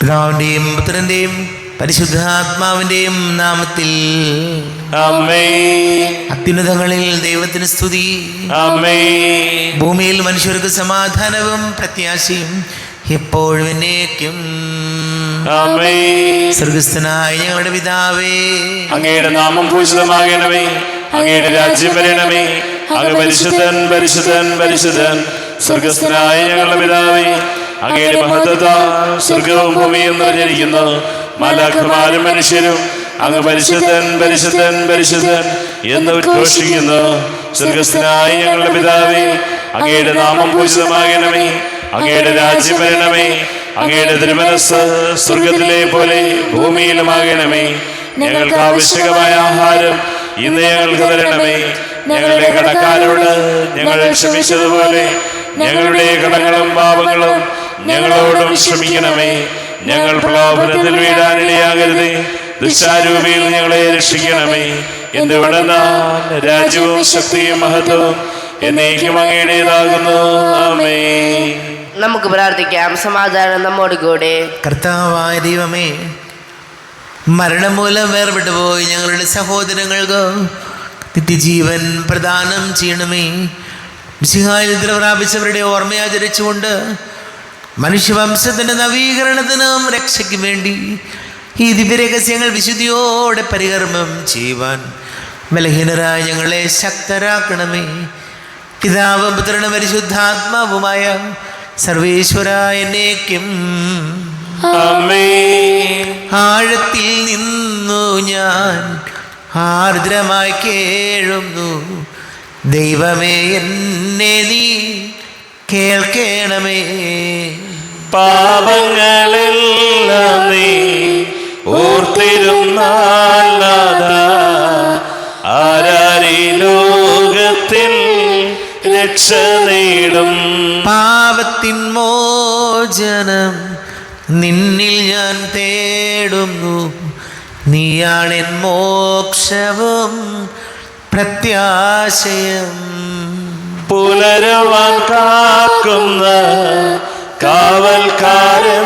പിതാവിന്റെയും പുത്രന്റെയും പരിശുദ്ധാത്മാവിന്റെയും നാമത്തിൽ ആമേൻ. അത്യുന്നതങ്ങളിൽ ദൈവത്തിന് സ്തുതി. ആമേൻ. ഭൂമിയിൽ മനുഷ്യർക്ക് സമാധാനവും പ്രത്യാശയും എപ്പോഴും എന്നേക്കും. ആമേൻ. സ്വർഗസ്ഥനായ ഞങ്ങളുടെ പിതാവേ, അങ്ങയുടെ നാമം പൂജിതമാകണമേ. അങ്ങയുടെ രാജ്യം വരണമേ. അങ്ങ് പരിശുദ്ധൻ പരിശുദ്ധൻ പരിശുദ്ധൻ. സ്വർഗസ്ഥനായ ഞങ്ങളുടെ പിതാവേ, അങ്ങയുടെ മഹത്വത്താൽ സ്വർഗവും ഭൂമിയും നിറഞ്ഞിരിക്കുന്നു. മാലാഖമാരും മനുഷ്യരും അങ്ങ് പരിശുദ്ധൻ പരിശുദ്ധൻ പരിശുദ്ധൻ എന്ന് ഉദ്ഘോഷിക്കുന്നു. സ്വർഗസ്ഥനായ ഞങ്ങളുടെ പിതാവേ, അങ്ങയുടെ നാമം പൂജിതമാകണമേ. അങ്ങയുടെ രാജ്യം വരണമേ. അങ്ങയുടെ തിരുമനസ്സ് സ്വർഗത്തിലെ പോലെ ഭൂമിയിലുമാകണമേ. ഞങ്ങൾക്ക് ആവശ്യകമായ ആഹാരം ഇന്ന് ഞങ്ങൾക്ക് തരണമേ. ഞങ്ങളുടെ കടക്കാരോട് ഞങ്ങൾ ക്ഷമിച്ചതുപോലെ ഞങ്ങളുടെ കടങ്ങളും പാപങ്ങളും ഞങ്ങളോടും ക്ഷമിക്കണമേ. ഞങ്ങൾ പ്രലോഭനത്തിൽ വീഴാനിടയാകരുതേ. ദുഷ്ടാരൂപിയിൽ ഞങ്ങളെ രക്ഷിക്കണമേ. എന്തുകൊണ്ടെന്നാൽ രാജ്യവും ശക്തിയും മഹത്വവും എന്നേക്കും അങ്ങയുടേതാകുന്നു. ആമേൻ. നമുക്ക് പ്രാർത്ഥിക്കാം. സമാധാനം നമ്മോട് കൂടെ. കർത്താവായ ദൈവമേ, മരണം മൂലം വേർപെട്ടു പോയി ഞങ്ങളുടെ സഹോദരങ്ങൾക്ക് നിത്യജീവൻ പ്രദാനം ചെയ്യണമേ. മിശിഹായിൽ പ്രാപിച്ചവരുടെ ഓർമ്മയാചരിച്ചുകൊണ്ട് മനുഷ്യവംശത്തിൻ്റെ നവീകരണത്തിനും രക്ഷയ്ക്കും വേണ്ടി ഈ ദിവ്യരഹസ്യങ്ങൾ വിശുദ്ധിയോടെ പരികർമ്മം ചെയ്യുവാൻ ബലഹീനരായ ഞങ്ങളെ ശക്തരാക്കണമേ. പിതാവും പുത്രനും പരിശുദ്ധാത്മാവുമായ സർവേശ്വരായ എന്നേക്കും. ആമേൻ. ആഴത്തിൽ നിന്നു ഞാൻ ആർദ്രമായി കേഴുന്നു. ദൈവമേ, എന്നെ നീ കേൾക്കണമേ. പാപങ്ങളെല്ലാം നീ ഓർത്തിരുന്നാൽ ആരാരീ ലോകത്തിൽ രക്ഷ നേടും. പാപത്തിൻ മോചനം നിന്നിൽ ഞാൻ തേടുന്നു. നീയാണെൻ മോക്ഷവും പ്രത്യാശയം. പുലരുവാൻ കാക്കുന്ന കാവൽക്കാരെന്ന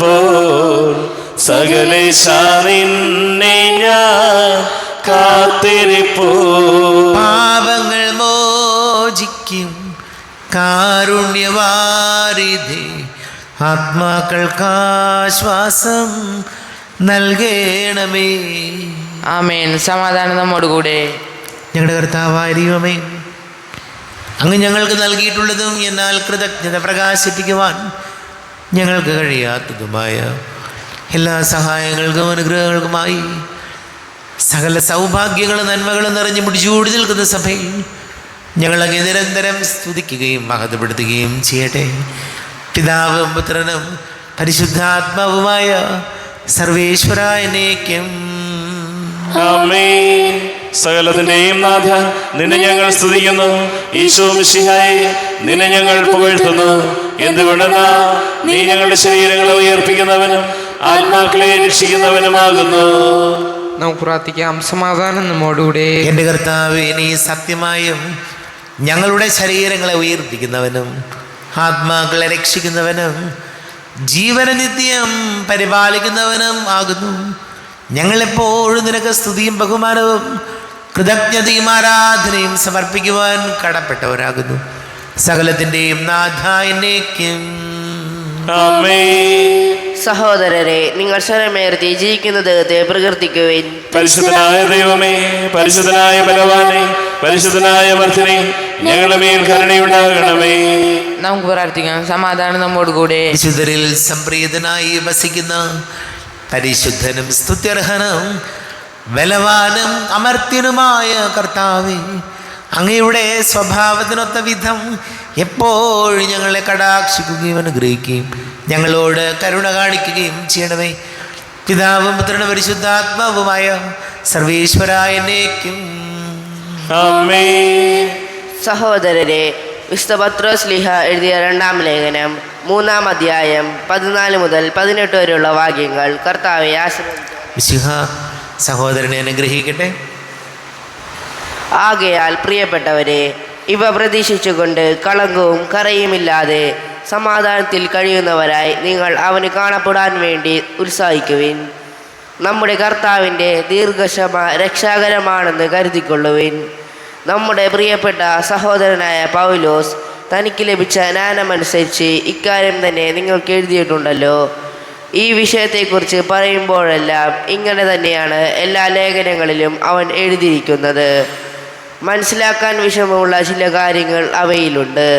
പോൽ സകലേശ നിന്നെ ഞാൻ കാത്തിരിപ്പൂ. പാപങ്ങൾ മോചിക്കും കാരുണ്യവാരിധി, ആത്മാക്കൾക്കാശ്വാസം നൽകണമേ. ആമേൻ. സമാധാനം നമ്മോട് കൂടെ. ഞങ്ങളുടെ കർത്താവായ ദൈവമേ, അങ്ങ് ഞങ്ങൾക്ക് നൽകിയിട്ടുള്ളതും എന്നാൽ കൃതജ്ഞത പ്രകാശിപ്പിക്കുവാൻ ഞങ്ങൾക്ക് കഴിയാത്തതുമായ എല്ലാ സഹായങ്ങൾക്കും അനുഗ്രഹങ്ങൾക്കുമായി സകല സൗഭാഗ്യങ്ങളും നന്മകളും നിറഞ്ഞു മുടിച്ചൂടി നിൽക്കുന്ന സഭയിൽ ഞങ്ങളങ്ങ് നിരന്തരം സ്തുതിക്കുകയും മഹത്വപ്പെടുത്തുകയും ചെയ്യട്ടെ. പിതാവും പുത്രനും പരിശുദ്ധാത്മാവുമായ സർവേശ്വരായ എന്നേക്കും. ആമേൻ. സകലത്തിന്റെയും നാഥ, നിന്നെ ഞങ്ങൾ സ്തുതിക്കുന്നു. ഈശോ മിശിഹായെ, നിന്നെ ഞങ്ങൾ പുകഴ്ത്തുന്നു. എന്തുകൊണ്ടെന്നാ നീ ഞങ്ങളുടെ ശരീരങ്ങളെ ഉയർപ്പിക്കുന്നവനും ആത്മാക്കളെ രക്ഷിക്കുന്നവനുമാകുന്നു. നമുക്ക് പ്രാർത്ഥിക്കാം. സമാധാനം നമ്മോടുകൂടെ. എൻ്റെ കർത്താവേ, നീ സത്യമായും ഞങ്ങളുടെ ശരീരങ്ങളെ ഉയർപ്പിക്കുന്നവനും ആത്മാക്കളെ രക്ഷിക്കുന്നവനും ജീവനനിത്യം പരിപാലിക്കുന്നവനും ആകുന്നു. ഞങ്ങളെപ്പോഴും നിനക്ക് സ്തുതിയും ബഹുമാനവും കൃതജ്ഞതയും ആരാധനയും സമർപ്പിക്കുവാൻ കടപ്പെട്ടവരാകുന്നു. സകലത്തിൻ്റെയും നാഥ എന്നേക്കും. ആമേൻ. സഹോദരരെ, നിങ്ങൾ സ്വരമേർത്തി ജീവിക്കുന്ന ദൈവത്തെ പ്രകീർത്തിക്കുവിൻ. പരിശുദ്ധനായ ദൈവമേ, പരിശുദ്ധനായ ബലവാനെ, പരിശുദ്ധനായ മർത്തിനെ, ഞങ്ങളുടെ മേൽ കരുണയുണ്ടാകണമേ. നമുക്ക് പ്രാർത്ഥിക്കാം. സമാധാനം നമ്മോട് കൂടെ. വിശുദ്ധരിൽ സംപ്രീതനായി വസിക്കുന്ന പരിശുദ്ധനും സ്തുത്യർഹനും ബലവാനും അമർത്യനുമായ കർത്താവേ, അങ്ങയുടെ സ്വഭാവത്തിനൊത്ത വിധം എപ്പോഴും ഞങ്ങളെ കടാക്ഷിക്കുകയും അനുഗ്രഹിക്കുകയും ഞങ്ങളോട് കരുണ കാണിക്കുകയും ചെയ്യണമേ. പിതാവും പുത്രനും പരിശുദ്ധാത്മാവുമായ സർവേശ്വരായ എന്നേക്കും. ആമേൻ. സഹോദരരെ, വിശുദ്ധ പത്രോസ്ലീഹ എഴുതിയ 2-ാം ലേഖനം 3-ാം അധ്യായം 14 മുതൽ 18 വരെയുള്ള വാക്യങ്ങൾ കർത്താവെ ആശീർവദിച്ചു. മിശിഹ സഹോദരനെ അനുഗ്രഹിക്കട്ടെ. ആകയാൽ പ്രിയപ്പെട്ടവരെ, ഇവ പ്രതീക്ഷിച്ചുകൊണ്ട് കളങ്കവും കറയുമില്ലാതെ സമാധാനത്തിൽ കഴിയുന്നവരായി നിങ്ങൾ അവന് കാണപ്പെടാൻ വേണ്ടി ഉത്സാഹിക്കുവിൻ. നമ്മുടെ കർത്താവിൻ്റെ ദീർഘക്ഷമ രക്ഷാകരമാണെന്ന് കരുതിക്കൊള്ളുവിൻ. നമ്മുടെ പ്രിയപ്പെട്ട സഹോദരനായ പൗലോസ് തനിക്ക് ലഭിച്ച ജ്ഞാനമനുസരിച്ച് ഇക്കാര്യം തന്നെ നിങ്ങൾക്ക് എഴുതിയിട്ടുണ്ടല്ലോ. ഈ വിഷയത്തെക്കുറിച്ച് പറയുമ്പോഴെല്ലാം ഇങ്ങനെ തന്നെയാണ് എല്ലാ ലേഖനങ്ങളിലും അവൻ എഴുതിയിരിക്കുന്നത്. മനസ്സിലാക്കാൻ വിഷമമുള്ള ചില കാര്യങ്ങൾ അവയിലുണ്ട്.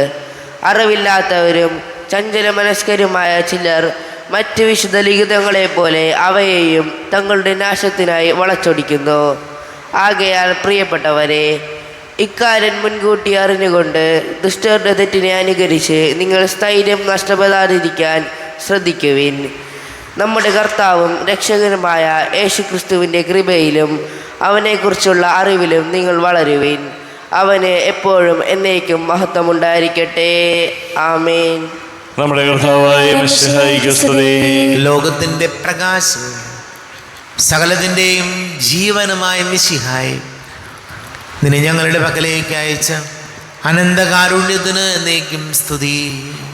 അറിവില്ലാത്തവരും ചഞ്ചലമനസ്കരുമായ ചിലർ മറ്റ് വിശുദ്ധ ലിഖിതങ്ങളെപ്പോലെ അവയെയും തങ്ങളുടെ നാശത്തിനായി വളച്ചൊടിക്കുന്നു. ആകയാൽ പ്രിയപ്പെട്ടവരെ, ഇക്കാര്യം മുൻകൂട്ടി അറിഞ്ഞുകൊണ്ട് ദുഷ്ടരുടെ തെറ്റിനെ അനുകരിച്ച് നിങ്ങൾ സ്ഥൈര്യം നഷ്ടപ്പെടാതിരിക്കാൻ ശ്രദ്ധിക്കുവിൻ. നമ്മുടെ കർത്താവും രക്ഷകനുമായ യേശുക്രിസ്തുവിൻ്റെ കൃപയിലും അവനെക്കുറിച്ചുള്ള അറിവിലും നിങ്ങൾ വളരുവിൻ. അവന് എപ്പോഴും എന്നേക്കും മഹത്വമുണ്ടായിരിക്കട്ടെ. ആമേൻ. നമ്മുടെ കർത്താവായ മിശിഹായിക്ക് സ്തുതി. ലോകത്തിൻ്റെ പ്രകാശം സകലത്തിൻ്റെയും ജീവനുമായ മിശിഹായി, നിന്നെ ഞങ്ങളുടെ പക്കലേക്ക് അയച്ച അനന്തകാരുണ്യത്തിന് എന്നേക്കും സ്തുതി.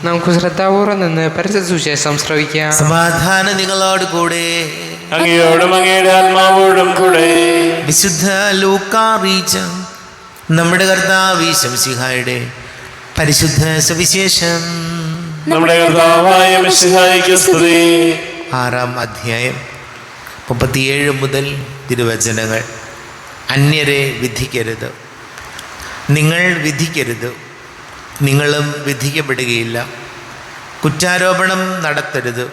നമുക്ക് ശ്രദ്ധാപൂർവ്വം നിന്ന് പരിശുദ്ധ സുവിശേഷം ശ്രവിക്കാം. സമാധാനം നിങ്ങളോട് കൂടെ. അങ്ങയോടും അങ്ങയുടെ ആത്മാവോടും കൂടെ. വിശുദ്ധ ലൂക്കാ അറിയിച്ച നമ്മുടെ കർത്താവ് മിശിഹായുടെ പരിശുദ്ധ സുവിശേഷം. നമ്മുടെ കർത്താവായ മിശിഹായിക്ക് സ്തുതി. 6-ാം അധ്യായം 37 മുതൽ തിരുവചനങ്ങൾ. അന്യരെ വിധിക്കരുത്, നിങ്ങൾ വിധിക്കരുത്, നിങ്ങളും വിധിക്കപ്പെടുകയില്ല. കുറ്റാരോപണം നടത്തരുത്,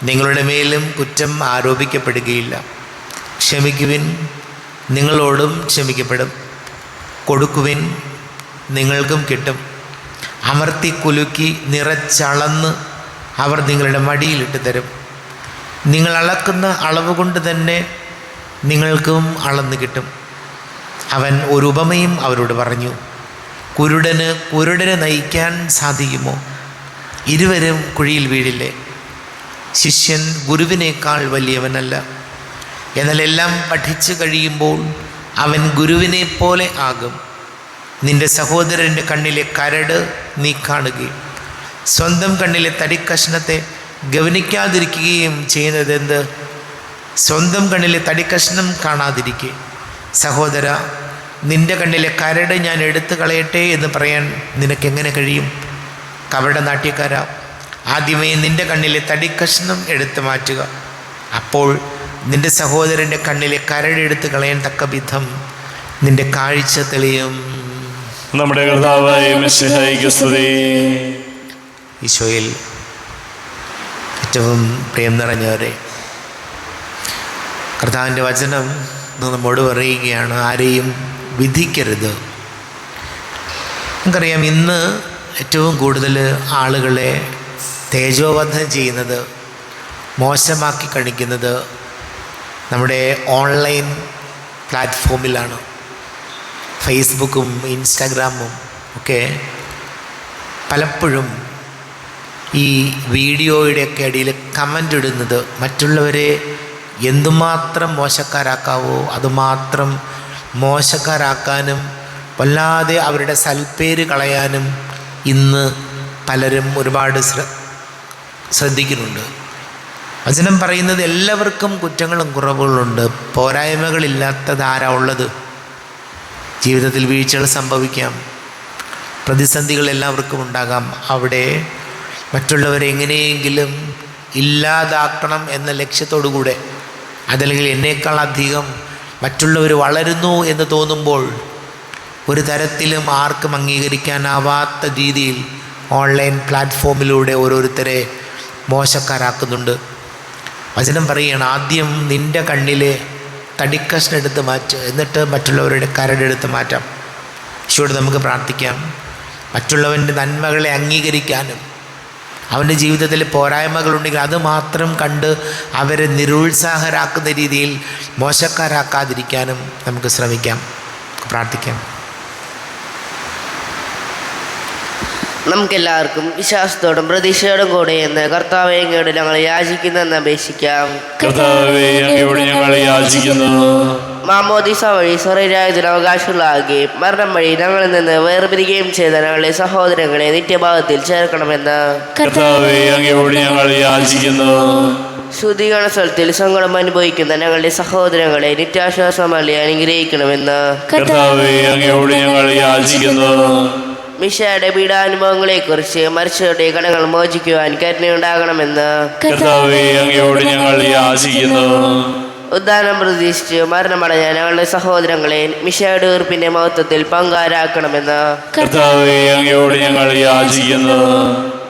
നിങ്ങളുടെ മേലും കുറ്റം ആരോപിക്കപ്പെടുകയില്ല. ക്ഷമിക്കുവിൻ, നിങ്ങളോടും ക്ഷമിക്കപ്പെടും. കൊടുക്കുവിൻ, നിങ്ങൾക്കും കിട്ടും. അമർത്തി കുലുക്കി നിറച്ചളന്ന് അവർ നിങ്ങളുടെ മടിയിലിട്ട് തരും. നിങ്ങൾ അളക്കുന്ന അളവ് കൊണ്ട് തന്നെ നിങ്ങൾക്കും അളന്ന് കിട്ടും. അവൻ ഒരു ഉപമയും അവരോട് പറഞ്ഞു. കുരുടനെ നയിക്കാൻ സാധിക്കുമോ? ഇരുവരും കുഴിയിൽ വീഴില്ലേ? ശിഷ്യൻ ഗുരുവിനേക്കാൾ വലിയവനല്ല. എന്നാൽ എല്ലാം പഠിച്ചു കഴിയുമ്പോൾ അവൻ ഗുരുവിനെ പോലെ ആകും. നിന്റെ സഹോദരൻ്റെ കണ്ണിലെ കരട് നീ കാണുകയും സ്വന്തം കണ്ണിലെ തടിക്കഷ്ണത്തെ ഗവനിക്കാതിരിക്കുകയും ചെയ്യുന്നതെന്ത്? സ്വന്തം കണ്ണിലെ തടിക്കഷ്ണം കാണാതിരിക്കെ സഹോദര, നിന്റെ കണ്ണിലെ കരട് ഞാൻ എടുത്തു കളയട്ടെ എന്ന് പറയാൻ നിനക്കെങ്ങനെ കഴിയും? കപട നാട്യക്കാരാ, ആദ്യമേ നിന്റെ കണ്ണിലെ തടിക്കഷ്ണം എടുത്തു മാറ്റുക. അപ്പോൾ നിന്റെ സഹോദരൻ്റെ കണ്ണിലെ കരട് എടുത്ത് കളയാൻ തക്ക വിധം നിന്റെ കാഴ്ച തെളിയും. നമ്മുടെ കർത്താവായ മിശിഹായിക്ക് സ്തുതി. ഈശോയിൽ ഏറ്റവും പ്രിയം നിറഞ്ഞവരെ, കർത്താവിൻ്റെ വചനം നമ്മോട് പറയുകയാണ്, ആരെയും വിധിക്കരുത്. നമുക്കറിയാം, ഇന്ന് ഏറ്റവും കൂടുതൽ ആളുകളെ തേജോവധം ചെയ്യുന്നത്, മോശമാക്കി കാണിക്കുന്നത് നമ്മുടെ ഓൺലൈൻ പ്ലാറ്റ്ഫോമിലാണ്. ഫേസ്ബുക്കും ഇൻസ്റ്റാഗ്രാമും ഒക്കെ പലപ്പോഴും ഈ വീഡിയോയുടെയൊക്കെ അടിയിൽ കമൻ്റ് ഇടുന്നത് മറ്റുള്ളവരെ എന്തുമാത്രം മോശക്കാരാക്കാവോ അതുമാത്രം മോശക്കാരാക്കാനും വല്ലാതെ അവരുടെ സൽപ്പേര് കളയാനും ഇന്ന് പലരും ഒരുപാട് ശ്രദ്ധിക്കുന്നുണ്ട്. വചനം പറയുന്നത് എല്ലാവർക്കും കുറ്റങ്ങളും കുറവുകളുണ്ട്, പോരായ്മകളില്ലാത്തതാരാ ഉള്ളത്? ജീവിതത്തിൽ വീഴ്ചകൾ സംഭവിക്കാം, പ്രതിസന്ധികൾ എല്ലാവർക്കും ഉണ്ടാകാം. അവിടെ മറ്റുള്ളവരെ എങ്ങനെയെങ്കിലും ഇല്ലാതാക്കണം എന്ന ലക്ഷ്യത്തോടു കൂടെ, അതല്ലെങ്കിൽ എന്നേക്കാൾ അധികം മറ്റുള്ളവർ വളരുന്നു എന്ന് തോന്നുമ്പോൾ ഒരു തരത്തിലും ആർക്കും അംഗീകരിക്കാനാവാത്ത രീതിയിൽ ഓൺലൈൻ പ്ലാറ്റ്ഫോമിലൂടെ ഓരോരുത്തരെ മോശക്കാരാക്കുന്നുണ്ട്. വചനം പറയുകയാണ്, ആദ്യം നിൻ്റെ കണ്ണിലെ തടിക്കഷ്ണം എടുത്ത് മാറ്റുക, എന്നിട്ട് മറ്റുള്ളവരുടെ കരടെടുത്ത് മാറ്റാം. ഈശോയോട് നമുക്ക് പ്രാർത്ഥിക്കാം, മറ്റുള്ളവൻ്റെ നന്മകളെ അംഗീകരിക്കാനും അവൻ്റെ ജീവിതത്തിൽ പോരായ്മകളുണ്ടെങ്കിൽ അത് മാത്രം കണ്ട് അവരെ നിരുത്സാഹരാക്കുന്ന രീതിയിൽ മോശക്കാരാക്കാതിരിക്കാനും നമുക്ക് ശ്രമിക്കാം, പ്രാർത്ഥിക്കാം. നമുക്കെല്ലാവർക്കും വിശ്വാസത്തോടും പ്രതീക്ഷയോടും കൂടെ എന്ന് കർത്താവേ അങ്ങയോട് ഞങ്ങൾ യാചിക്കുന്നെന്ന് അപേക്ഷിക്കാം. കർത്താവേ അങ്ങയോട് ഞങ്ങൾ യാചിക്കുന്നു. മാമോദിസ വഴി സ്വർഗ്ഗരാജ്യത്തിന് അവകാശമുള്ളതാകുകയും മരണം വഴി ഞങ്ങളിൽ നിന്ന് വേർപിരിക്കുകയും ചെയ്ത ഞങ്ങളുടെ സഹോദരങ്ങളെ നിത്യഭാഗത്തിൽ ചേർക്കണമെന്ന് കർത്താവേ, അങ്ങയോട് ഞങ്ങൾ യാചിക്കുന്നു. ശുദ്ധീകരണ സ്ഥലത്തിൽ സങ്കടം അനുഭവിക്കുന്ന ഞങ്ങളുടെ സഹോദരങ്ങളെ നിത്യാശ്വാസം നൽകി അനുഗ്രഹിക്കണമെന്ന് കർത്താവേ, അങ്ങയോട് ഞങ്ങൾ യാചിക്കുന്നു. മിശയുടെ പീഡാനുഭവങ്ങളെക്കുറിച്ച് മരിച്ചവരുടെ കടങ്ങൾ മോചിക്കുവാൻ കരുണയുണ്ടാകണമെന്ന് കർത്താവേ, അങ്ങയോട് ഞങ്ങൾ യാചിക്കുന്നു. ഉദ്ധാനം പ്രതീക്ഷിച്ച് മരണമടഞ്ഞ ഞങ്ങളുടെ സഹോദരങ്ങളെ മിശയുടെ ഉയർപ്പിന്റെ മഹത്വത്തിൽ പങ്കാരാക്കണമെന്ന് കർത്താവേ, അങ്ങയോട് ഞങ്ങൾ യാചിക്കുന്നു.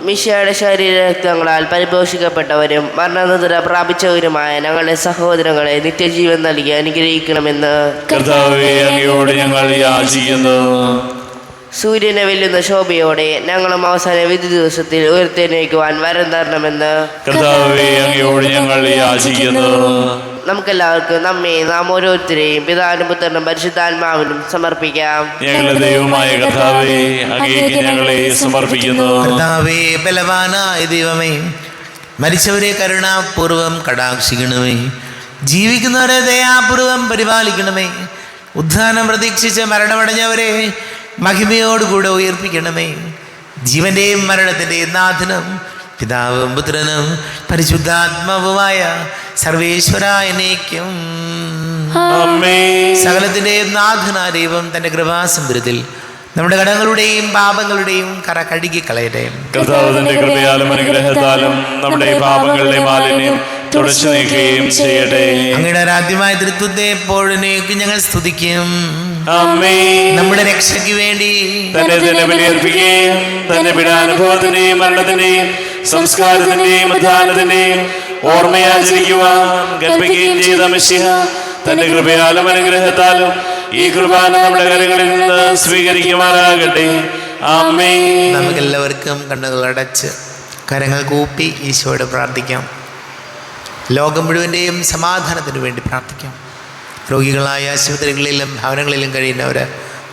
മിശയുടെ ശരീരരക്തങ്ങളാൽ പരിപോഷിക്കപ്പെട്ടവരും മരണനിദ്ര പ്രാപിച്ചവരുമായ ഞങ്ങളുടെ സഹോദരങ്ങളെ നിത്യജീവൻ നൽകി അനുഗ്രഹിക്കണമെന്ന് കർത്താവേ, അങ്ങയോട് ഞങ്ങൾ യാചിക്കുന്നു. സൂര്യനെ വെല്ലുന്ന ശോഭയോടെ ഞങ്ങളും അവസാന വിധി ദിവസത്തിൽ ഉയർത്തെഴുന്നേൽക്കുവാൻ വരം തരണമെന്ന് കർത്താവേ, അങ്ങയോട് ഞങ്ങൾ യാചിക്കുന്നു. നമുക്കെല്ലാവർക്കും നാം ഓരോരുത്തരെയും പിതാവിനും പുത്രനും പരിശുദ്ധാത്മാവിനും സമർപ്പിക്കാം. ഞങ്ങളുടെ ദൈവമായ കർത്താവേ, അങ്ങേക്ക് ഞങ്ങളെ സമർപ്പിക്കുന്നു. കർത്താവേ, ബലവാനായ ദൈവമേ, മരിച്ചവരെ കരുണാപൂർവം കടാക്ഷിക്കണമേ, ജീവിക്കുന്നവരെ ദയാപൂർവം പരിപാലിക്കണമേ, ഉദ്ധാനം പ്രതീക്ഷിച്ച് മരണമടഞ്ഞവരെ മഹിമയോടുകൂടെ ഉയർപ്പിക്കണമേ. ജീവന്റെയും മരണത്തിൻ്റെയും നാഥനും പിതാവും പുത്രനും പരിശുദ്ധാത്മാവുമായ സർവേശ്വരായനേക്കും ആമേൻ. സകലത്തിൻ്റെയും നാഥനായ ദൈവം തൻ്റെ കൃപാസമുദ്രത്തിൽ നമ്മുടെ കടങ്ങളുടെയും പാപങ്ങളുടെയും കറ കഴുകി കളയട്ടെ. കർത്താവ് തന്റെ കൃപയാലും അനുഗ്രഹത്താലും നമ്മുടെ പാപങ്ങളുടെ മാലിന്യം തുടച്ചു നീക്കുകയും ചെയ്യട്ടെ. അങ്ങയുടെ ആരാധ്യമായ തൃത്വത്തെ എപ്പോഴേക്കും ഞങ്ങൾ സ്തുതിക്കും. ആമേൻ. നമ്മുടെ രക്ഷയ്ക്ക് വേണ്ടി തന്നെ ബലിയർപ്പിക്കുകയും തന്റെ പീഡാനുഭവത്തിന്റെയും മരണത്തിന്റെയും സംസ്കാരത്തിന്റെയും ഉദ്ധാനത്തിന്റെയും ഓർമ്മയാചരിക്കുവാൻ കൽപ്പിക്കുകയും ചെയ്ത മെസ്സിഹ തന്റെ കൃപയാലും അനുഗ്രഹത്താലും ഈ കുർബാന നമ്മുടെ കരങ്ങളിൽ നിന്ന് സ്വീകരിക്കുമാറാകട്ടെ. ആമേൻ. നമുക്കെല്ലാവർക്കും കണ്ണുകൾ അടച്ച് കരങ്ങൾ കൂപ്പി ഈശോയോട് പ്രാർത്ഥിക്കാം. ലോകം മുഴുവൻ്റെയും സമാധാനത്തിന് വേണ്ടി പ്രാർത്ഥിക്കാം. രോഗികളായ ആശുപത്രികളിലും ഭവനങ്ങളിലും കഴിയുന്നവർ,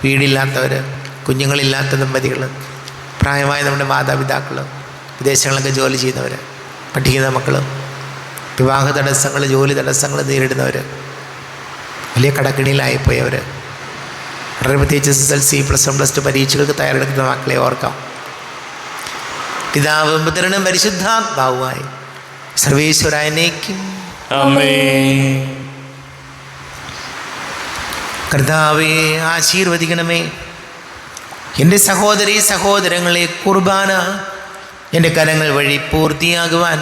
വീടില്ലാത്തവർ, കുഞ്ഞുങ്ങളില്ലാത്ത ദമ്പതികൾ, പ്രായമായ നമ്മുടെ മാതാപിതാക്കൾ, വിദേശങ്ങളിലൊക്കെ ജോലി ചെയ്യുന്നവർ, പഠിക്കുന്ന മക്കൾ, വിവാഹ തടസ്സങ്ങൾ, ജോലി തടസ്സങ്ങൾ നേരിടുന്നവർ, വലിയ കടക്കിണിയിലായിപ്പോയവർ, വളരെ പ്രത്യേകിച്ച് SSLC, +1, +2 പരീക്ഷകൾക്ക് തയ്യാറെടുക്കുന്ന മക്കളെ ഓർക്കാം. പിതാവും പുത്രനും പരിശുദ്ധാത്മാവുമായി സർവേശ്വരായനേക്കും ആമേൻ. കർത്താവേ, ആശീർവദിക്കണമേ. എൻ്റെ സഹോദരീ സഹോദരങ്ങളെ, കുർബാന എൻ്റെ കരങ്ങൾ വഴി പൂർത്തിയാകുവാൻ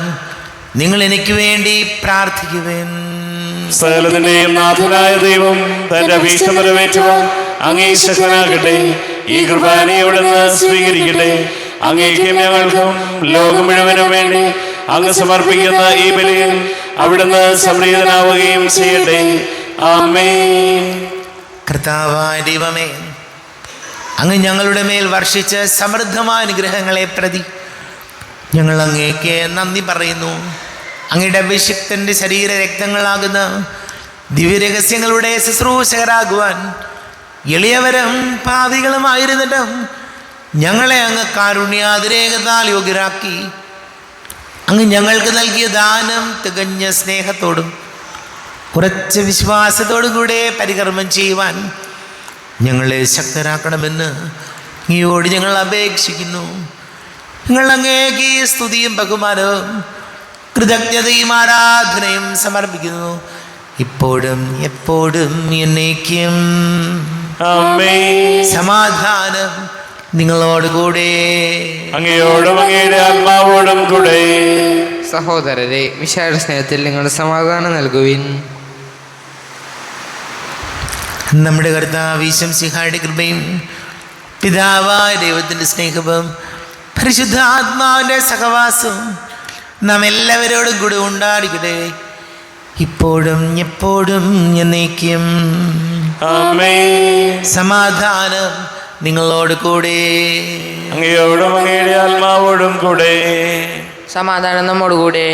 നിങ്ങൾ എനിക്ക് വേണ്ടി പ്രാർത്ഥിക്കുവേൻ. സകലത്തിന്റെയും നാഥനായ ദൈവം തന്റെ അഭീഷ്ടം നിറവേറ്റുവാൻ അങ്ങേ ശക്തനാകട്ടെ. ഈ കുർബാനയെ അവിടുന്ന് സ്വീകരിക്കട്ടെ. അങ്ങേക്കും ഞങ്ങൾക്കും ലോകം മുഴുവനും വേണ്ടി അങ്ങ് സമർപ്പിക്കുന്ന ഈ ബലിയിൽ അവിടുന്ന് സംപ്രീതനാവുകയും ചെയ്യട്ടെ. ആമേൻ. കർത്താവായ ദൈവമേ, അങ്ങ് ഞങ്ങളുടെ മേൽ വർഷിച്ച സമൃദ്ധമായ അനുഗ്രഹങ്ങളെ പ്രതി ഞങ്ങൾ അങ്ങേക്ക് നന്ദി പറയുന്നു. അങ്ങയുടെ അഭിഷിക്തൻ്റെ ശരീര രക്തങ്ങളാകുന്ന ദിവ്യരഹസ്യങ്ങളുടെ ശുശ്രൂഷകരാകുവാൻ എളിയവരും പാപികളുമായിരുന്നിട്ടും ഞങ്ങളെ അങ്ങ് കാരുണ്യാതിരേകത്താൽ യോഗ്യരാക്കി. അങ്ങ് ഞങ്ങൾക്ക് നൽകിയ ദാനം തികഞ്ഞ സ്നേഹത്തോടും ഉറച്ച വിശ്വാസത്തോടും കൂടെ പരികർമ്മം ചെയ്യുവാൻ ഞങ്ങളെ ശക്തരാക്കണമെന്ന് അങ്ങയോട് ഞങ്ങൾ അപേക്ഷിക്കുന്നു. ഞങ്ങൾ അങ്ങേക്ക് സ്തുതിയും ബഹുമാനവും കൃതജ്ഞതയും ആരാധനയും സമർപ്പിക്കുന്നു, ഇപ്പോഴും എപ്പോഴും എന്നേക്കും. ആമേൻ. സമാധാനം നിങ്ങളോട് കൂടെ. അങ്ങയോടും അങ്ങയുടെ ആത്മാവോടും കൂടെ. സഹോദരരെ, മിശിഹായുടെ സ്നേഹത്തിൽ നിങ്ങൾ സമാധാനം നൽകുവിൻ. നമ്മുടെ കർത്താവ് മിശിഹായുടെ കൃപയും പിതാവായ ദൈവത്തിൻ്റെ സ്നേഹവും പരിശുദ്ധാത്മാവിൻ്റെ സഹവാസവും നാം എല്ലാവരോടും കൂടെ ഉണ്ടായിരിക്കട്ടെ, ഇപ്പോഴും എപ്പോഴും എന്നേക്കും. ആമേൻ. സമാധാനം നിങ്ങളോട് കൂടെ. അങ്ങയോടും അങ്ങയുടെ ആത്മാവോടും കൂടെ. സമാധാനം നമ്മോടുകൂടെ.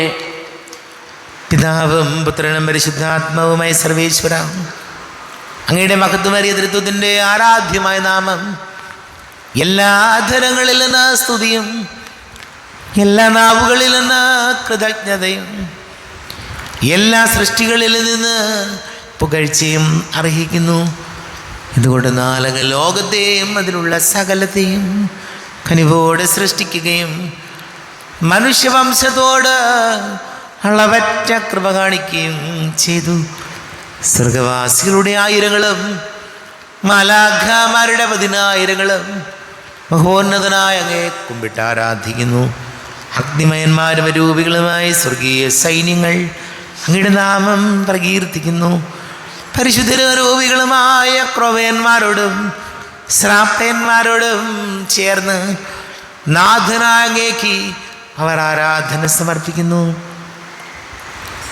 പിതാവും പുത്രനും പരിശുദ്ധാത്മാവുമായ സർവേശ്വര, അങ്ങയുടെ മഹത്വമേറിയ തൃത്വത്തിൻ്റെ ആരാധ്യമായ നാമം എല്ലാ അധരങ്ങളിൽ നിന്ന് സ്തുതിയും എല്ലാ നാവുകളിൽ നിന്ന് കൃതജ്ഞതയും എല്ലാ സൃഷ്ടികളിൽ നിന്ന് പുകഴ്ചയും അർഹിക്കുന്നു. ഇതുകൊണ്ട് നാലക ലോകത്തെയും അതിലുള്ള സകലത്തെയും കനിവോടെ സൃഷ്ടിക്കുകയും മനുഷ്യവംശത്തോട് അളവറ്റ കൃപ കാണിക്കുകയും ചെയ്തു. സ്വർഗവാസികളുടെ ആയിരങ്ങളും മാലാഖമാരുടെ 10,000ങ്ങളും മഹോന്നതനായ അങ്ങയെ കുമ്പിട്ട് ആരാധിക്കുന്നു. അഗ്നിമയന്മാരും രൂപികളുമായ സ്വർഗീയ സൈന്യങ്ങൾ അങ്ങയുടെ നാമം പ്രകീർത്തിക്കുന്നു. പരിശുദ്ധരൂപികളുമായ ക്രോവേന്മാരോടും ശ്രാപ്പയന്മാരോടും ചേർന്ന് നാഥനായ അങ്ങേക്ക് അവർ ആരാധന സമർപ്പിക്കുന്നു.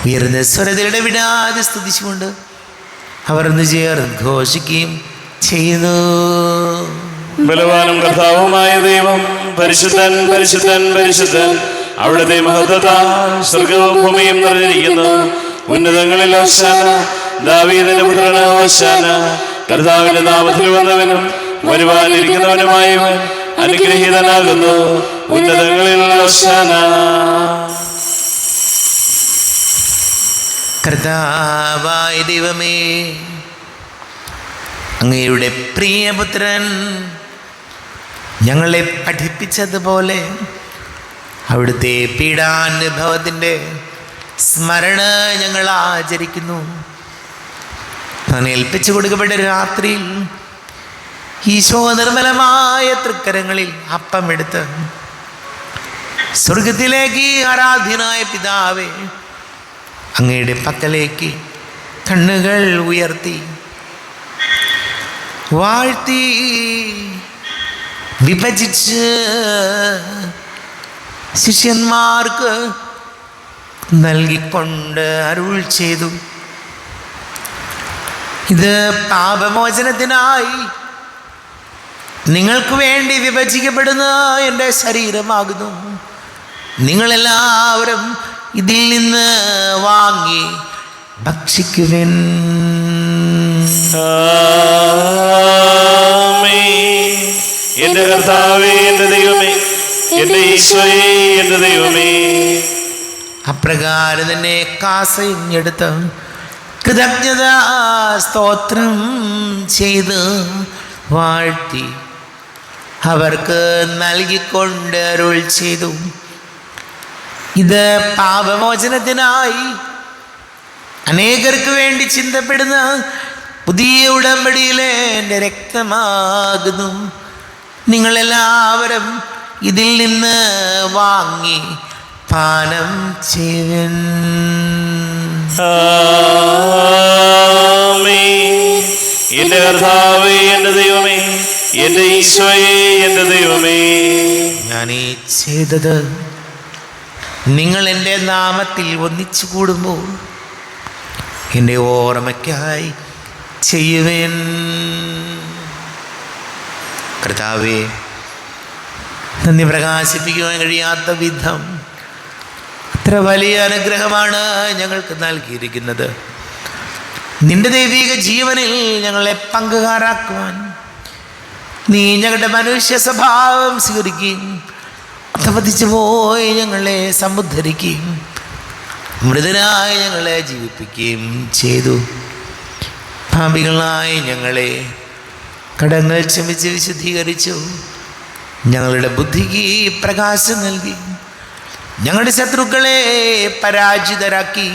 ഉയർന്ന സ്വരതയുടെ വിടാതെ സ്തുതിച്ചുകൊണ്ട് അവർ ഒന്ന് ചേർന്ന് ഘോഷിക്കുകയും ചെയ്യുന്നു. ബലവാനും കർത്താവുമായ ദൈവം പരിശുദ്ധൻ പരിശുദ്ധൻ പരിശുദ്ധൻ. അവിടുത്തെ മഹത്വത്താൽ സ്വർഗവും ഭൂമിയും നിറഞ്ഞിരിക്കുന്നു. ഉന്നതങ്ങളിൽ ഹോശാന, ദാവീദിന്റെ പുത്രന് ഹോശാന. കർത്താവിന്റെ നാമത്തിൽ വന്നവനും വരുവാനിരിക്കുന്നവനുമായവൻ അനുഗ്രഹീതനാകുന്നു. ഉന്നതങ്ങളിൽ ഹോശാന. കർത്താവായ ദൈവമേ, അങ്ങയുടെ പ്രിയപുത്രൻ ഞങ്ങളെ പഠിപ്പിച്ചതുപോലെ അവിടുത്തെ പീഡാനുഭവത്തിൻ്റെ സ്മരണ ഞങ്ങൾ ആചരിക്കുന്നു. താൻ ഏൽപ്പിച്ചു കൊടുക്കപ്പെട്ട രാത്രിയിൽ ഈശോ നിർമ്മലമായ തൃക്കരങ്ങളിൽ അപ്പമെടുത്ത് സ്വർഗത്തിലേക്ക് ആരാധ്യനായ പിതാവേ അങ്ങയുടെ പക്കലേക്ക് കണ്ണുകൾ ഉയർത്തി വാഴ്ത്തി വിഭജിച്ച് ശിഷ്യന്മാർക്ക് നൽകിക്കൊണ്ട് അരുൾ ചെയ്തു. ഇത് പാപമോചനത്തിനായി നിങ്ങൾക്ക് വേണ്ടി വിഭജിക്കപ്പെടുന്ന എൻ്റെ ശരീരമാകുന്നു. നിങ്ങളെല്ലാവരും ഇതിൽ നിന്ന് വാങ്ങി ഭക്ഷിക്കുവിൻ. എന്റെ കർത്താവേ, എന്റെ ദൈവമേ, എന്റെ ഈശോയേ, എന്റെ ദൈവമേ. അപ്രകാരം തന്നെ കാസഞ്ഞെടുത്ത് കൃതജ്ഞത സ്തോത്രം ചെയ്ത് വാഴ്ത്തി അവർക്ക് നൽകിക്കൊണ്ട് അരുൾ ചെയ്തു. ഇത് പാപമോചനത്തിനായി അനേകർക്ക് വേണ്ടി ചിന്തപ്പെടുന്ന പുതിയ ഉടമ്പടിയിലെ എൻ്റെ രക്തമാകുന്നു. നിങ്ങളെല്ലാവരും ഇതിൽ നിന്ന് വാങ്ങി പാനം ചെയ്യുവിൻ. എന്റെ കർത്താവേ, എന്റെ ദൈവമേ, എന്റെ ഈശോയേ, എന്റെ ദൈവമേ. ഞാൻ ഈ ചെയ്തത് നിങ്ങൾ എൻ്റെ നാമത്തിൽ ഒന്നിച്ചു കൂടുമ്പോൾ എൻ്റെ ഓർമ്മയ്ക്കായി ചെയ്യുവേൻ. കർത്താവേ, നന്ദി പ്രകാശിപ്പിക്കുവാൻ കഴിയാത്ത വിധം അത്ര വലിയ അനുഗ്രഹമാണ് ഞങ്ങൾക്ക് നൽകിയിരിക്കുന്നത്. നിന്റെ ദൈവിക ജീവനിൽ ഞങ്ങളെ പങ്കുകാരാക്കുവാൻ നീ ഞങ്ങളുടെ മനുഷ്യ സ്വഭാവം സ്വീകരിക്കുകയും അധപതിച്ചു പോയി ഞങ്ങളെ സമുദ്ധരിക്കുകയും മൃതനായി ഞങ്ങളെ ജീവിപ്പിക്കുകയും ചെയ്തു. പാപികളായി ഞങ്ങളെ കടങ്ങൾ ക്ഷമിച്ച് വിശുദ്ധീകരിച്ചു. ഞങ്ങളുടെ ബുദ്ധിക്ക് പ്രകാശം നൽകി. ഞങ്ങളുടെ ശത്രുക്കളെ പരാജിതരാക്കി.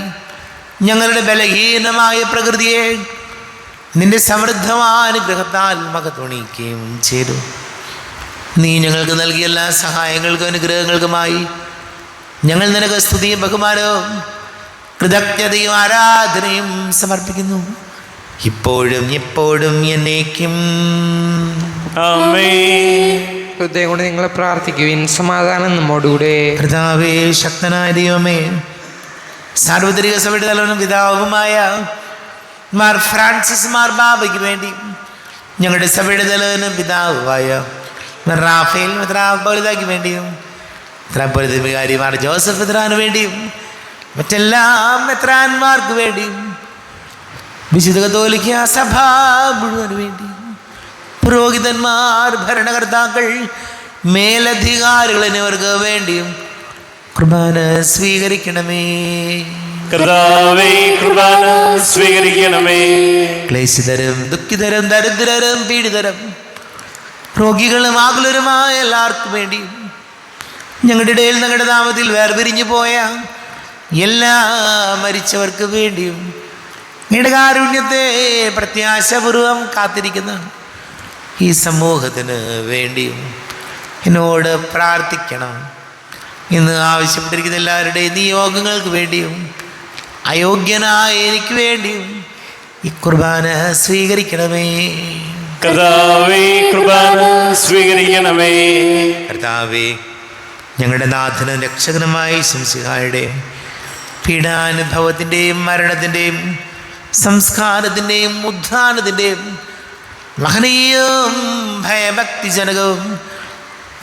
ഞങ്ങളുടെ ബലഹീനമായ പ്രകൃതിയെ നിന്റെ സമൃദ്ധമായ അനുഗ്രഹത്താൽ മകത്വണിക്കുകയും ചെയ്തു. നീ ഞങ്ങൾക്ക് നൽകിയ എല്ലാ സഹായങ്ങൾക്കും അനുഗ്രഹങ്ങൾക്കുമായി ഞങ്ങൾ നിനക്ക് സ്തുതിയും ബഹുമാനവും കൃതജ്ഞതയും ആരാധനയും സമർപ്പിക്കുന്നു, ഇപ്പോഴും എപ്പോഴും എന്നേക്കും. ഹൃദയം കൊണ്ട് നിങ്ങളെ പ്രാർത്ഥിക്കുവിൻ. സമാധാനം നമ്മോടുകൂടെ. കർത്താവേ, ശക്തനായ ദൈവമേ, സാർവത്രിക സഭയുടെ തലവനും പിതാവുമായ മാർ ഫ്രാൻസിസ് മാർ ബാബയ്ക്ക് വേണ്ടി ഞങ്ങളുടെ സഭയുടെ തലവനും പിതാവുമായ മാർ റാഫേൽ മെത്രാപ്പൊലീത്തായ്ക്ക് വേണ്ടിയും മെത്രാപ്പൊലീത്ത വികാരി മാർ ജോസഫ് മെത്രാന് വേണ്ടിയും മറ്റെല്ലാ മെത്രാന്മാർക്ക് വേണ്ടിയും വിശുദ്ധ കത്തോലിക്ക സഭ മുഴുവന് വേണ്ടിയും പുരോഹിതന്മാർ, ഭരണകർത്താക്കൾ, മേലധികാരികൾ എന്നിവർക്ക് വേണ്ടിയും കുർബാന സ്വീകരിക്കണമേ. കർത്താവേ കുർബാന സ്വീകരിക്കണമേ. ക്ലേശിതരും ദുഃഖിതരും ദരിദ്രരും പീഡിതരും രോഗികളും ആകുലരുമായ എല്ലാവർക്കും വേണ്ടിയും ഞങ്ങളുടെ ഇടയിൽ ഞങ്ങളുടെ നാമത്തിൽ വേർപിരിഞ്ഞു പോയ എല്ലാ മരിച്ചവർക്ക് വേണ്ടിയും നിങ്ങളുടെ കാരുണ്യത്തെ പ്രത്യാശപൂർവം കാത്തിരിക്കുന്ന ഈ സമൂഹത്തിന് വേണ്ടിയും എന്നോട് പ്രാർത്ഥിക്കണം. ഇന്ന് ആവശ്യപ്പെട്ടിരിക്കുന്ന എല്ലാവരുടെയും നിയോഗങ്ങൾക്ക് വേണ്ടിയും അയോഗ്യനായ എനിക്ക് വേണ്ടിയും ഈ കുർബാന സ്വീകരിക്കണമേ. കർത്താവേ കുർബാന സ്വീകരിക്കണമേ. കർത്താവേ, ഞങ്ങളുടെ നാഥനും രക്ഷകനുമായ ശംസിഹായുടെ പീഡാനുഭവത്തിൻ്റെയും മരണത്തിൻ്റെയും സംസ്കാരത്തിൻ്റെയും ഉദ്ധാനത്തിൻ്റെയും മഹനീയവും ഭയഭക്തിജനകവും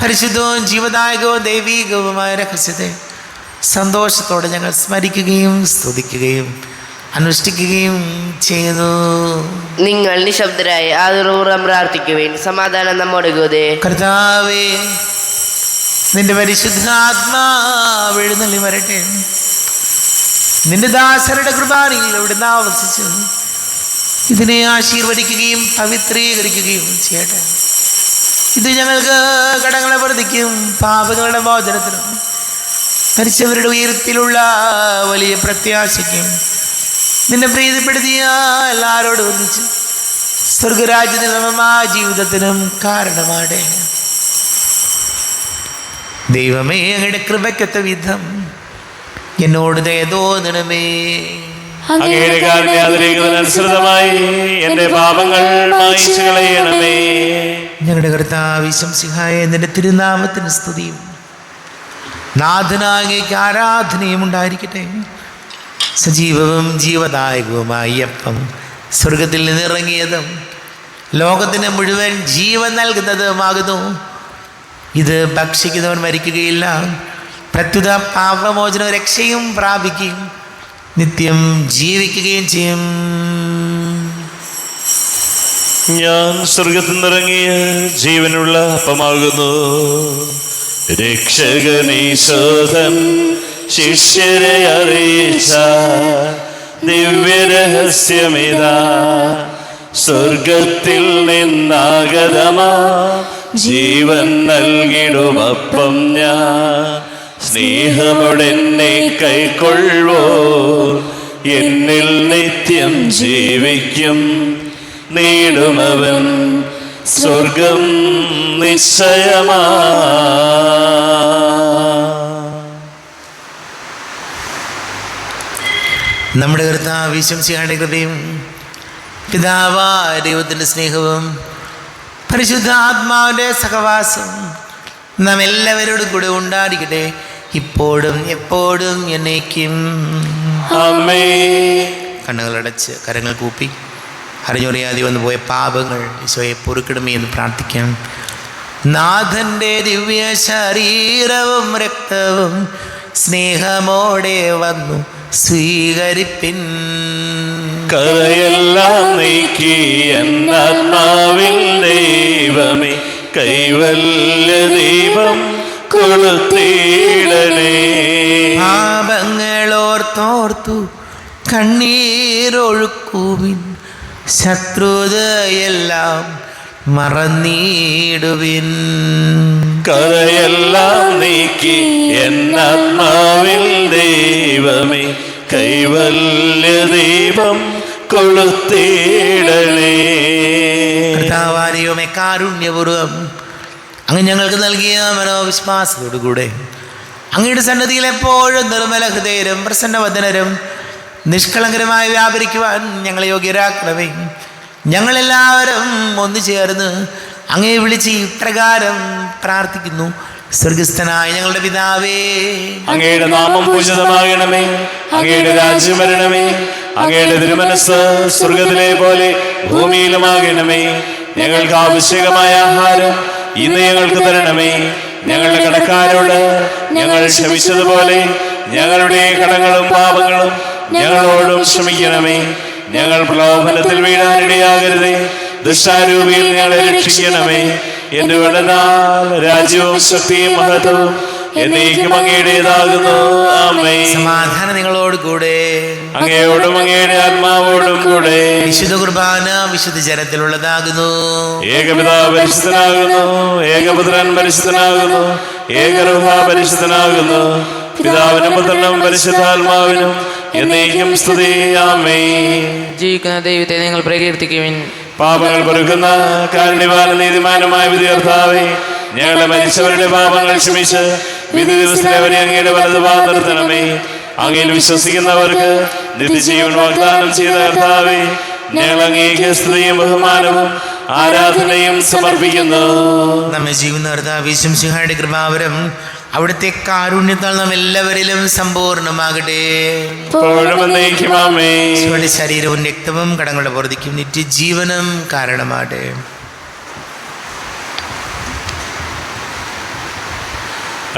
പരിശുദ്ധവും ജീവദായകവും ദൈവീകവുമായ രഹസ്യത്തെ സന്തോഷത്തോടെ ഞങ്ങൾ സ്മരിക്കുകയും സ്തുതിക്കുകയും അനുഷ്ഠിക്കുകയും ചെയ്യുന്നു. നിങ്ങൾ നിശബ്ദരായി ആദരപൂർവ്വം പ്രാർത്ഥിക്കുവിൻ. സമാധാനം നമ്മോട് കൂടെ. കർത്താവേ, നിന്റെ പരിശുദ്ധാത്മാവ് എഴുന്നള്ളി വരട്ടെ. നിന്റെ ദാസരുടെ കുർബാനയിൽ അവിടുന്ന് ആവസിച്ച് ഇതിനെ ആശീർവദിക്കുകയും പവിത്രീകരിക്കുകയും ചെയ്യട്ടെ. ഇത് ഞങ്ങൾക്ക് കടങ്ങളെ പ്രതിക്കും പാപങ്ങളുടെ മോചനത്തിനും മരിച്ചവരുടെ ഉയരത്തിലുള്ള വലിയ പ്രത്യാശയ്ക്കും നിന്നെ പ്രീതിപ്പെടുത്തിയ എല്ലാവരോടും ഒന്നിച്ച് സ്വർഗരാജ്യനിലമായ ജീവിതത്തിനും കാരണമാടെ. ദൈവമേ, അങ്ങയുടെ കൃപയ്ക്കൊത്ത വിധം എന്നോട് ദയ തോന്നണമേ. അങ്ങയുടെ കാരുണ്യാതിരേകതനുസൃതമായി എൻ്റെ പാപങ്ങൾ മായ്ച്ചു കളയണമേ. ഞങ്ങളുടെ കർത്താവ് ശംസിഹായ നിന്റെ തിരുനാമത്തിന് സ്തുതിയും നാഥനായ അങ്ങേക്ക് ആരാധനയും ഉണ്ടായിരിക്കട്ടെ. സജീവവും ജീവദായകവുമായ അപ്പം സ്വർഗത്തിൽ നിന്നിറങ്ങിയതും ലോകത്തിന് മുഴുവൻ ജീവൻ നൽകുന്നതുമാകുന്നു. ഇത് ഭക്ഷിക്കുന്നവൻ മരിക്കുകയില്ല, പ്രത്യുത പാപമോചനവും രക്ഷയും പ്രാപിക്കുകയും നിത്യം ജീവിക്കുകയും ചെയ്യും. ഞാൻ സ്വർഗത്തിൽ നിന്നിറങ്ങിയ ജീവനുള്ള അപ്പമാകുന്നു. രക്ഷകനീശോധൻ ശിഷ്യരെ അറിയിച്ച ദിവ്യരഹസ്യമിതാ, സ്വർഗത്തിൽ നിന്നാഗതമാ ജീവൻ നൽകിടുമപ്പം ഞാൻ. സ്നേഹമുടെന്നെ കൈക്കൊള്ളുവോ, എന്നിൽ നിത്യം ജീവിക്കും. നേടുമവൻ സ്വർഗം നിശ്ചയമാ. നമ്മുടെ കർത്താവ് ശംസിഹായുടെ കൃപയും പിതാവായ ദൈവത്തിൻ്റെ സ്നേഹവും പരിശുദ്ധാത്മാവിൻ്റെ സഹവാസം നാം എല്ലാവരോടും കൂടെ ഉണ്ടായിരിക്കട്ടെ, ഇപ്പോഴും എപ്പോഴും എന്നേക്കും. ആമേൻ. കണ്ണുകളടച്ച് കരങ്ങൾ കൂപ്പി അറിഞ്ഞറിയാതെ വന്നു പോയ പാപങ്ങൾ ഈശോയെ പൊറുക്കിടമേ എന്ന് പ്രാർത്ഥിക്കാം. നാഥൻ്റെ ദിവ്യ ശരീരവും രക്തവും സ്നേഹമോടെ വന്നു സ്വീകരിപ്പിൻ. കരയെല്ലാം നീക്കി എന്നാത്മാവിൽ ദൈവമേ കൈവല്യ ദീപം കൊളുത്തിയിടണേ. പാപങ്ങളോർത്തോർത്തു കണ്ണീരൊഴുക്കുവിൻ, ശത്രുതയെല്ലാം മറന്നിടുവിൻ. കരയെല്ലാം നീക്കി എന്നാത്മാവിൽ ദൈവമേ കൈവല്യ ദീപം കൊളുത്തിയിടണേ. കർത്താവാരിയുമേ, കാരുണ്യപൂർവം അങ്ങ് ഞങ്ങൾക്ക് നൽകിയ മനോവിശ്വാസത്തോടുകൂടെ അങ്ങയുടെ സന്നദ്ധിയിൽ എപ്പോഴും നിർമ്മല ഹൃദയരും പ്രസന്നവദനരും നിഷ്കളങ്കരമായി വ്യാപരിക്കുവാൻ ഞങ്ങളെ യോഗ്യരാക്കണമേ. ഞങ്ങളെല്ലാവരും ഒന്നു ചേർന്ന് അങ്ങയെ വിളിച്ച് ഇപ്രകാരം പ്രാർത്ഥിക്കുന്നു. സ്വർഗസ്ഥനായ ഞങ്ങളുടെ പിതാവേ, അങ്ങയുടെ നാമം പൂജിതമാകണമേ. അങ്ങയുടെ രാജ്യം വരണമേ. അങ്ങയുടെ തിരുമനസ്സ് സ്വർഗത്തിലെ പോലെ ഭൂമിയിലുമാകണമേ. ഞങ്ങൾക്ക് ആവശ്യകമായ ആഹാരം ഇന്ന് ഞങ്ങൾക്ക് തരണമേ. ഞങ്ങളുടെ കടക്കാരോട് ഞങ്ങൾ ക്ഷമിച്ചതുപോലെ ഞങ്ങളുടെ കടങ്ങളും പാപങ്ങളും ഞങ്ങളോടും ക്ഷമിക്കണമേ. ഞങ്ങൾ പ്രലോഭനത്തിൽ വീഴാനിടയാകരുതേ, ദുഷ്ടാരൂപിയിൽ ഞങ്ങളെ രക്ഷിക്കണമേ. എന്തുകൊണ്ടെന്നാൽ രാജ്യവും ശക്തിയും മഹത്വവും എന്നേക്കും അങ്ങയുടേതാകുന്നു. ആമേൻ. സമാധാനം നിങ്ങളോട് കൂടെ. അങ്ങയോടും അങ്ങയുടെ ആത്മാവോടും കൂടെ. വിശുദ്ധ കുർബാന വിശുദ്ധ ജനത്തിലുള്ളതാകുന്നു. ഏകപിതാവ് പരിശുദ്ധനാകുന്നു, ഏകപുത്രൻ പരിശുദ്ധനാകുന്നു, ഏകരൂഹ പരിശുദ്ധനാകുന്നു. പിതാവിനും പുത്രനും പരിശുദ്ധാത്മാവിനും എന്നേക്കും സ്തുതി. ആമേൻ. ജീവിക്കുന്ന ദൈവത്തെ നിങ്ങൾ പ്രകീർത്തിക്കുവിൻ. പാപങ്ങൾ പൊറുക്കുന്ന കാരുണ്യവാനും നീതിമാനുമായ വിധികർത്താവേ, ഞങ്ങളെ മരിച്ചവരുടെ പാപങ്ങൾ ക്ഷമിച്ച് വിധി ദിവസത്തിലെ അവരെ അങ്ങയുടെ വലതുഭാഗം നിർത്തണമേ. അങ്ങയിൽ വിശ്വസിക്കുന്നവർക്ക് നിത്യജീവൻ വാഗ്ദാനം ചെയ്ത കർത്താവേ, ഞങ്ങൾ അങ്ങേക്ക് സ്തുതിയും ബഹുമാനവും ആരാധനയും സമർപ്പിക്കുന്നു. നമ്മെ ജീവന കർത്താവേ ശംസിഹായുടെ കൃപാവരം അവിടുത്തെ കാരുണ്യത്താൽ നാം എല്ലാവരിലും സമ്പൂർണ്ണമാകട്ടെ. ഇപ്പോഴും എന്നേക്കും ആമേൻ. ഈശോയുടെ ശരീരവും രക്തവും കടങ്ങളുടെ പൊറുതിക്കും നിത്യജീവനും കാരണമാകട്ടെ.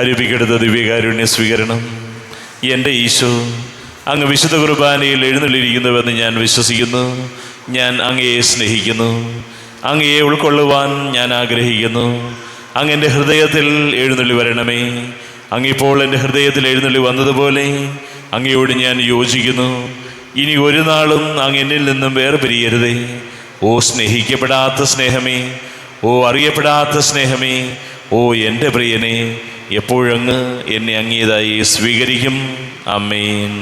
അരുപിക്കെടുത്ത ദിവ്യകാരുണ്യ സ്വീകരണം. എൻ്റെ ഈശോ, അങ്ങ് വിശുദ്ധ കുർബാനയിൽ എഴുന്നള്ളിയിരിക്കുന്നുവെന്ന് ഞാൻ വിശ്വസിക്കുന്നു. ഞാൻ അങ്ങയെ സ്നേഹിക്കുന്നു. അങ്ങയെ ഉൾക്കൊള്ളുവാൻ ഞാൻ ആഗ്രഹിക്കുന്നു. അങ്ങ് എൻ്റെ ഹൃദയത്തിൽ എഴുന്നള്ളി വരണമേ. അങ്ങിപ്പോൾ എൻ്റെ ഹൃദയത്തിൽ എഴുന്നള്ളി വന്നതുപോലെ അങ്ങയോട് ഞാൻ യോജിക്കുന്നു. ഇനി ഒരു നാളും അങ്ങ് എന്നിൽ നിന്നും വേർപിരിയരുതേ. ഓ സ്നേഹിക്കപ്പെടാത്ത സ്നേഹമേ, ഓ അറിയപ്പെടാത്ത സ്നേഹമേ, ഓ എൻ്റെ പ്രിയനെ, എപ്പോഴങ്ങ് എന്നെ അങ്ങേതായി സ്വീകരിക്കും. ആമേൻ.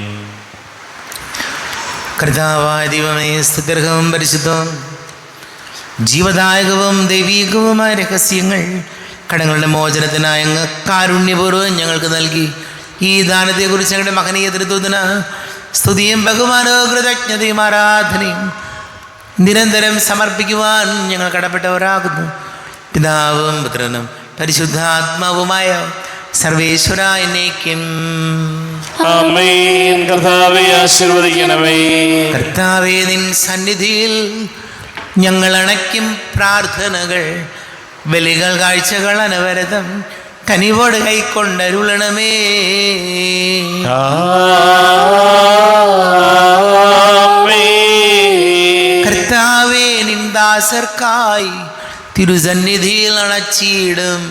കർത്താവായ ദൈവമേ, സ്തുത്യർഹവും പരിശുദ്ധവും ജീവദായകവും ദൈവീകവുമായ രഹസ്യങ്ങൾ കടങ്ങളുടെ മോചനത്തിനായി അങ്ങ് കാരുണ്യപൂർവ്വം ഞങ്ങൾക്ക് നൽകി. ഈ ദാനത്തെക്കുറിച്ച് ഞങ്ങളുടെ മഹനീയ തൃത്വത്തിന് സ്തുതിയും ബഹുമാനവും കൃതജ്ഞതയും ആരാധനയും നിരന്തരം സമർപ്പിക്കുവാൻ ഞങ്ങൾ കടപ്പെട്ടവരാകുന്നു. പിതാവും പുത്രനും പരിശുദ്ധാത്മാവുമായ സർവേശ്വര എന്നേക്കും ആമേൻ. കർത്താവേ ആശീർവദിക്കണമേ. കർത്താവേ, നിൻ സന്നിധിയിൽ ഞങ്ങൾ അണയ്ക്കും പ്രാർത്ഥനകൾ, ബലികൾ, കാഴ്ചകൾ അനവരതം കനിവോട് കൈക്കൊണ്ടരുളണമേ. കർത്താവേ, നിൻ ദാസർക്കായി തിരുസന്നിധിയിൽ അണച്ചിടും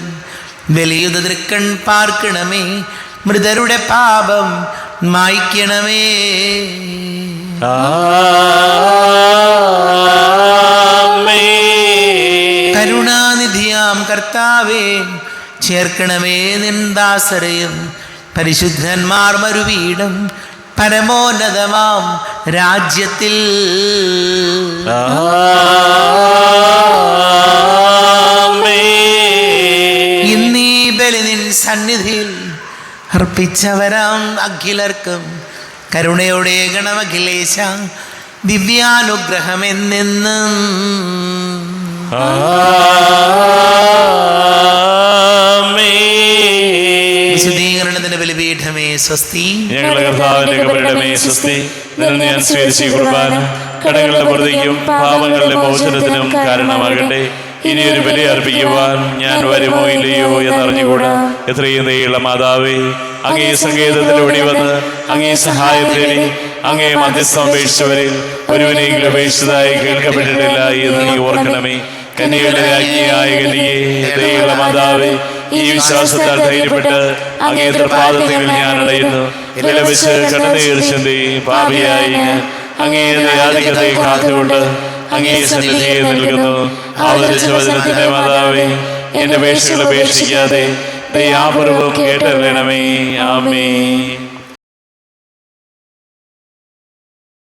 ബലിയുത തൃക്കൺ പാർക്കണമേ. മൃതരുടെ പാപം മായ്ക്കണമേ. കരുണാനിധിയാം കർത്താവേ, ചേർക്കണമേ നിൻ ദാസരെയും പരിശുദ്ധന്മാർ മരുവീടും പരമോന്നതമാം രാജ്യത്തിൽ. ഇന്നീ ബലി നിൻ സന്നിധിയിൽ അർപ്പിച്ചവരാം അഖിലർക്കും കരുണയോടെ ഗണമഖിലേശ ദിവ്യാനുഗ്രഹമെന്നെന്നും. വിശുദ്ധീകരണത്തിന്റെ ബലിപീഠമേ സ്വസ്തി. ഞങ്ങളുടെ കർത്താവിന്റെ കബറിടമേ സ്വസ്തി. നിന്ന് ഞാൻ സ്വീകരിച്ച ഈ കുർബാന കടങ്ങളുടെ പൊറുതിക്കും പാപങ്ങളുടെ മോചനത്തിനും കാരണമാകട്ടെ. ഇനിയൊരു ബലി അർപ്പിക്കുവാൻ ഞാൻ വരുമോ ഇല്ലയോ എന്നറിഞ്ഞുകൂടാ. എത്രയും ദയുള്ള മാതാവേ, അങ്ങേ സങ്കേതത്തിലൂടെ വന്ന് അങ്ങേ സഹായം തേടി അങ്ങേ മധ്യസ്ഥം അപേക്ഷിച്ചവരിൽ ഒരുവനെങ്കിലും അപേക്ഷിച്ചതായി കേൾക്കപ്പെട്ടിട്ടില്ല എന്ന് നീ ഓർക്കണമേ. കന്യകളുടെ രാജ്ഞിയായ കന്യകേ, ദയുള്ള മാതാവേ, ഈ വിശ്വാസത്താൽ ധൈര്യപ്പെട്ട് അങ്ങേ തൃപാദത്തിൽ ഞാൻ അടയുന്നു. വിലപിച്ച് കടന്നീർച്ചന്റെ പാപിയായി ഞാൻ അങ്ങേ ദയാധികത്തെ കാത്തുകൊണ്ട് അങ്ങേ സന്നിധിയിൽ നിൽക്കുന്നു. അവതരിച്ച വചനത്തിന്റെ മാതാവേ, എന്റെ അപേക്ഷകൾ ഉപേക്ഷിക്കാതെ ദയാപൂർവം കേട്ടറിയണമേ. ആമേൻ.